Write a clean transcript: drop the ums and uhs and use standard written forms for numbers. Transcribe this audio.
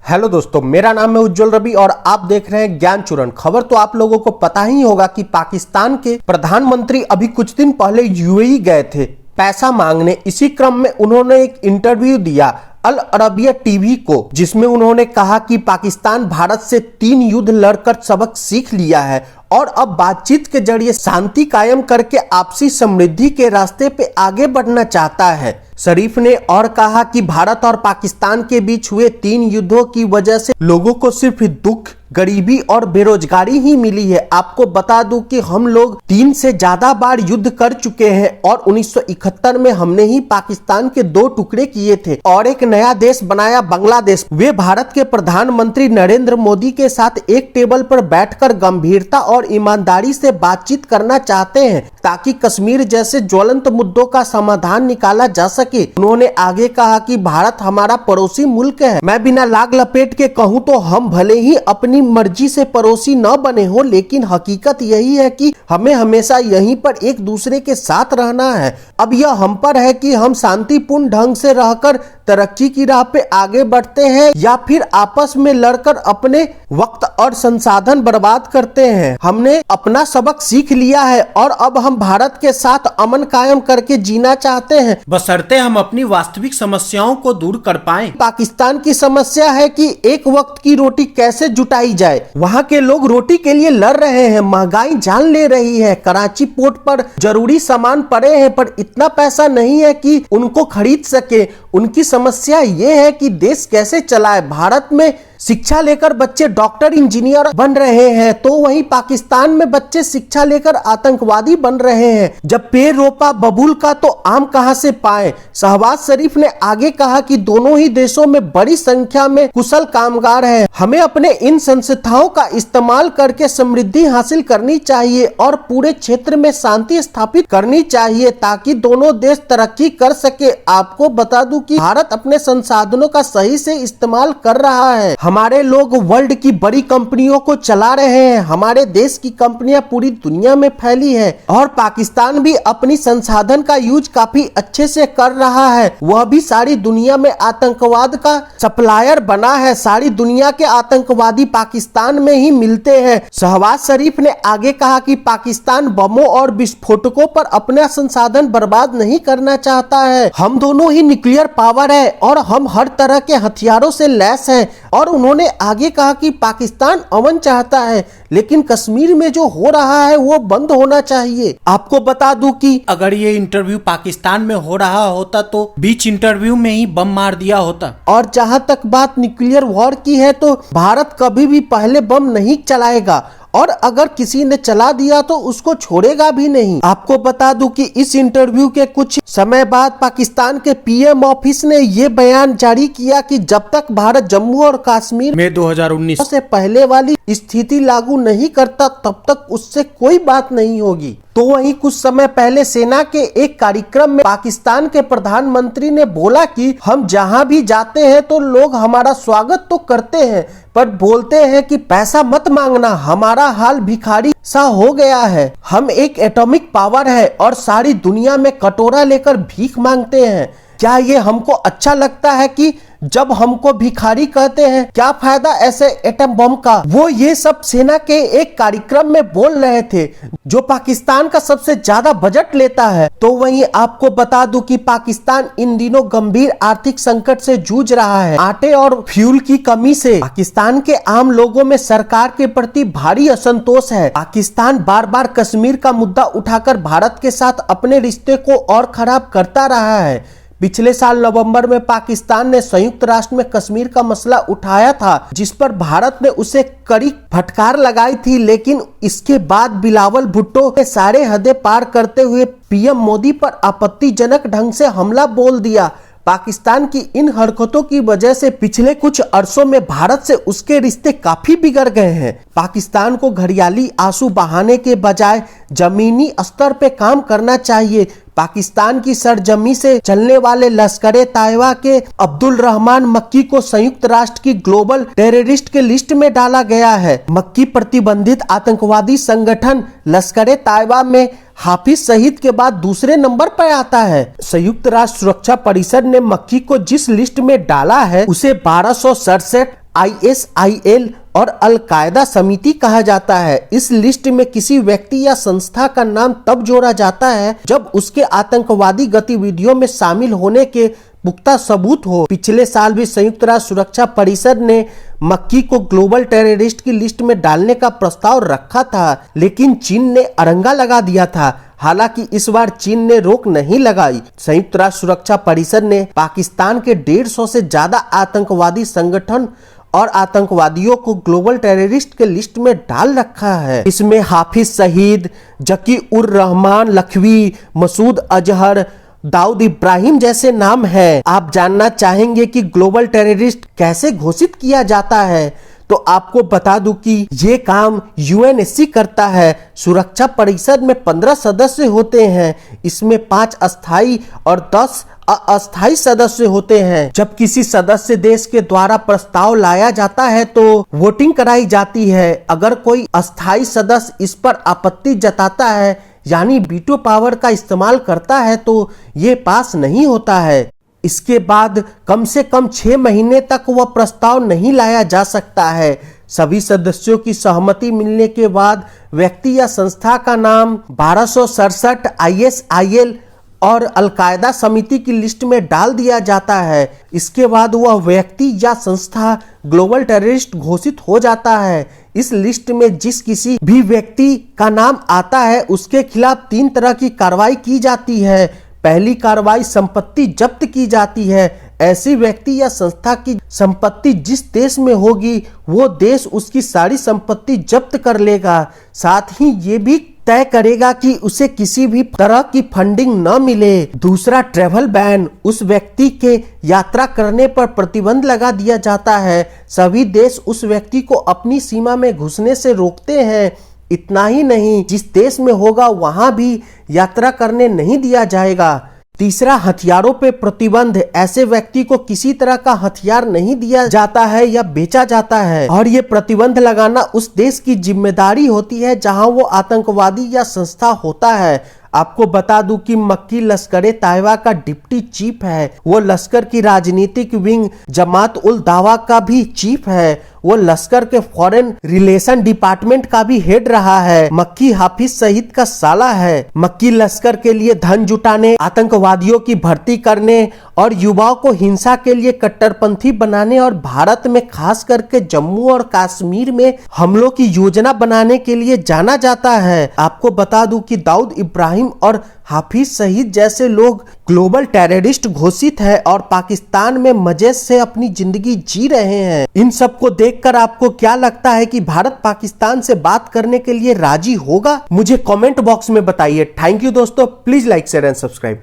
Hello दोस्तों, मेरा नाम है उज्जवल रवि और आप देख रहे हैं ज्ञान चूरण। खबर तो आप लोगों को पता ही होगा कि पाकिस्तान के प्रधानमंत्री अभी कुछ दिन पहले यूएई गए थे पैसा मांगने। इसी क्रम में उन्होंने एक इंटरव्यू दिया अल अरबिया टीवी को, जिसमें उन्होंने कहा कि पाकिस्तान भारत से 3 युद्ध लड़कर सबक सीख लिया है और अब बातचीत के जरिए शांति कायम करके आपसी समृद्धि के रास्ते पे आगे बढ़ना चाहता है। शरीफ ने और कहा कि भारत और पाकिस्तान के बीच हुए 3 युद्धों की वजह से लोगों को सिर्फ दुख, गरीबी और बेरोजगारी ही मिली है। आपको बता दूं कि हम लोग 3 से ज्यादा बार युद्ध कर चुके हैं और 1971 में हमने ही पाकिस्तान के 2 टुकड़े किए थे और एक नया देश बनाया, बांग्लादेश। वे भारत के प्रधानमंत्री नरेंद्र मोदी के साथ एक टेबल पर बैठकर गंभीरता और ईमानदारी से बातचीत करना चाहते हैं ताकि कश्मीर जैसे ज्वलंत मुद्दों का समाधान निकाला जा सके। उन्होंने आगे कहा कि भारत हमारा पड़ोसी मुल्क है। मैं बिना लाग लपेट के कहूँ तो हम भले ही अपनी मर्जी से पड़ोसी न बने हो, लेकिन हकीकत यही है कि हमें हमेशा यहीं पर एक दूसरे के साथ रहना है। अब यह हम पर है कि हम शांतिपूर्ण ढंग से रहकर तरक्की की राह पे आगे बढ़ते हैं या फिर आपस में लड़कर अपने वक्त और संसाधन बर्बाद करते हैं। हमने अपना सबक सीख लिया है और अब हम भारत के साथ अमन कायम करके जीना चाहते हैं, बशर्ते हम अपनी वास्तविक समस्याओं को दूर कर पाएं। पाकिस्तान की समस्या है कि एक वक्त की रोटी कैसे जुटाई जाए। वहाँ के लोग रोटी के लिए लड़ रहे हैं, महंगाई जान ले रही है। कराची पोर्ट पर जरूरी सामान पड़े हैं पर इतना पैसा नहीं है कि उनको खरीद सके। उनकी समस्या ये है कि देश कैसे चलाए। भारत में शिक्षा लेकर बच्चे डॉक्टर, इंजीनियर बन रहे हैं तो वहीं पाकिस्तान में बच्चे शिक्षा लेकर आतंकवादी बन रहे हैं। जब पेड़ रोपा बबूल का तो आम कहां से पाए। शहबाज शरीफ ने आगे कहा कि दोनों ही देशों में बड़ी संख्या में कुशल कामगार हैं। हमें अपने इन संस्थाओं का इस्तेमाल करके समृद्धि हासिल करनी चाहिए और पूरे क्षेत्र में शांति स्थापित करनी चाहिए ताकि दोनों देश तरक्की कर सके। आपको बता दूं कि भारत अपने संसाधनों का सही से इस्तेमाल कर रहा है। हमारे लोग वर्ल्ड की बड़ी कंपनियों को चला रहे हैं। हमारे देश की कंपनियां पूरी दुनिया में फैली है और पाकिस्तान भी अपनी संसाधन का यूज काफी अच्छे से कर रहा है। वह भी सारी दुनिया में आतंकवाद का सप्लायर बना है। सारी दुनिया के आतंकवादी पाकिस्तान में ही मिलते हैं। शहबाज शरीफ ने आगे कहा कि पाकिस्तान बमों और विस्फोटकों पर अपना संसाधन बर्बाद नहीं करना चाहता है। हम दोनों ही न्यूक्लियर पावर है और हम हर तरह के हथियारों से लैस हैं। और उन्होंने आगे कहा कि पाकिस्तान अमन चाहता है लेकिन कश्मीर में जो हो रहा है वो बंद होना चाहिए। आपको बता दूं कि अगर ये इंटरव्यू पाकिस्तान में हो रहा होता तो बीच इंटरव्यू में ही बम मार दिया होता। और जहां तक बात न्यूक्लियर वॉर की है तो भारत कभी भी पहले बम नहीं चलाएगा और अगर किसी ने चला दिया तो उसको छोड़ेगा भी नहीं। आपको बता दूं कि इस इंटरव्यू के कुछ समय बाद पाकिस्तान के पीएम ऑफिस ने ये बयान जारी किया कि जब तक भारत जम्मू और कश्मीर में 2019 से पहले वाली स्थिति लागू नहीं करता तब तक उससे कोई बात नहीं होगी। तो वहीं कुछ समय पहले सेना के एक कार्यक्रम में पाकिस्तान के प्रधानमंत्री ने बोला कि हम जहां भी जाते हैं तो लोग हमारा स्वागत तो करते हैं पर बोलते हैं कि पैसा मत मांगना, हमारा हाल भिखारी सा हो गया है। हम एक एटॉमिक पावर है और सारी दुनिया में कटोरा लेकर भीख मांगते हैं। क्या ये हमको अच्छा लगता है कि जब हमको भिखारी कहते हैं? क्या फायदा ऐसे एटम बम का। वो ये सब सेना के एक कार्यक्रम में बोल रहे थे जो पाकिस्तान का सबसे ज्यादा बजट लेता है। तो वहीं आपको बता दूं कि पाकिस्तान इन दिनों गंभीर आर्थिक संकट से जूझ रहा है। आटे और फ्यूल की कमी से पाकिस्तान के आम लोगों में सरकार के प्रति भारी असंतोष है। पाकिस्तान बार बार कश्मीर का मुद्दा उठाकर भारत के साथ अपने रिश्ते को और खराब करता रहा है। पिछले साल नवंबर में पाकिस्तान ने संयुक्त राष्ट्र में कश्मीर का मसला उठाया था जिस पर भारत ने उसे कड़ी फटकार लगाई थी, लेकिन इसके बाद बिलावल भुट्टो ने सारे हदें पार करते हुए पीएम मोदी पर आपत्तिजनक ढंग से हमला बोल दिया। पाकिस्तान की इन हरकतों की वजह से पिछले कुछ अरसों में भारत से उसके रिश्ते काफी बिगड़ गए हैं। पाकिस्तान को घड़ियाली आंसू बहाने के बजाय जमीनी स्तर पे काम करना चाहिए। पाकिस्तान की सरजमी से चलने वाले लश्कर ए तैयबा के अब्दुल रहमान मक्की को संयुक्त राष्ट्र की ग्लोबल टेररिस्ट के लिस्ट में डाला गया है। मक्की प्रतिबंधित आतंकवादी संगठन लश्कर ए तैयबा में हाफिज सईद के बाद दूसरे नंबर पर आता है। संयुक्त राष्ट्र सुरक्षा परिषद ने मक्की को जिस लिस्ट में डाला है उसे 1267 ISIL और अल-कायदा समिति कहा जाता है। इस लिस्ट में किसी व्यक्ति या संस्था का नाम तब जोड़ा जाता है जब उसके आतंकवादी गतिविधियों में शामिल होने के पुख्ता सबूत हो। पिछले साल भी संयुक्त राष्ट्र सुरक्षा परिषद ने मक्की को ग्लोबल टेररिस्ट की लिस्ट में डालने का प्रस्ताव रखा था, लेकिन चीन ने अड़ंगा लगा दिया था। हालांकि इस बार चीन ने रोक नहीं लगाई। संयुक्त राष्ट्र सुरक्षा परिषद ने पाकिस्तान के 150 से ज्यादा आतंकवादी संगठन और आतंकवादियों को ग्लोबल टेररिस्ट के लिस्ट में डाल रखा है। इसमें हाफिज सईद, जकी उर रहमान लखवी, मसूद अजहर, दाऊद इब्राहिम जैसे नाम हैं। आप जानना चाहेंगे कि ग्लोबल टेररिस्ट कैसे घोषित किया जाता है, तो आपको बता दूं कि ये काम UNSC करता है। सुरक्षा परिषद में 15 सदस्य होते हैं। इसमें 5 अस्थायी और 10 अस्थायी सदस्य होते हैं। जब किसी सदस्य देश के द्वारा प्रस्ताव लाया जाता है तो वोटिंग कराई जाती है। अगर कोई अस्थायी सदस्य इस पर आपत्ति जताता है यानी वीटो पावर का इस्तेमाल करता है तो ये पास नहीं होता है। इसके बाद कम से कम 6 महीने तक वह प्रस्ताव नहीं लाया जा सकता है। सभी सदस्यों की सहमति मिलने के बाद व्यक्ति या संस्था का नाम 1267 ISIL और अल-कायदा समिति की लिस्ट में डाल दिया जाता है। इसके बाद वह व्यक्ति या संस्था ग्लोबल टेररिस्ट घोषित हो जाता है। इस लिस्ट में जिस किसी भी व्यक्ति का नाम आता है उसके खिलाफ 3 तरह की कार्रवाई की जाती है। पहली कार्रवाई संपत्ति जब्त की जाती है। ऐसी व्यक्ति या संस्था की संपत्ति जिस देश में होगी वो देश उसकी सारी संपत्ति जब्त कर लेगा। साथ ही ये भी तय करेगा कि उसे किसी भी तरह की फंडिंग न मिले। दूसरा, ट्रैवल बैन, उस व्यक्ति के यात्रा करने पर प्रतिबंध लगा दिया जाता है। सभी देश उस व्यक्ति को अपनी सीमा में घुसने से रोकते हैं। इतना ही नहीं, जिस देश में होगा वहां भी यात्रा करने नहीं दिया जाएगा। तीसरा, हथियारों पे प्रतिबंध, ऐसे व्यक्ति को किसी तरह का हथियार नहीं दिया जाता है या बेचा जाता है और ये प्रतिबंध लगाना उस देश की जिम्मेदारी होती है जहां वो आतंकवादी या संस्था होता है। आपको बता दूं कि मक्की लश्कर तैयबा का डिप्टी चीफ है। वो लश्कर की राजनीतिक विंग जमात उल दावा का भी चीफ है। वो लश्कर के फॉरेन रिलेशन डिपार्टमेंट का भी हेड रहा है। मक्की हाफिज सईद का साला है। मक्की लश्कर के लिए धन जुटाने, आतंकवादियों की भर्ती करने और युवाओं को हिंसा के लिए कट्टरपंथी बनाने और भारत में खास करके जम्मू और कश्मीर में हमलों की योजना बनाने के लिए जाना जाता है। आपको बता दूं कि दाऊद इब्राहिम और हाफिज सईद जैसे लोग ग्लोबल टेररिस्ट घोषित है और पाकिस्तान में मजे से अपनी जिंदगी जी रहे हैं। इन सब को देखकर आपको क्या लगता है कि भारत पाकिस्तान से बात करने के लिए राजी होगा? मुझे कमेंट बॉक्स में बताइए। थैंक यू दोस्तों, please like share and subscribe.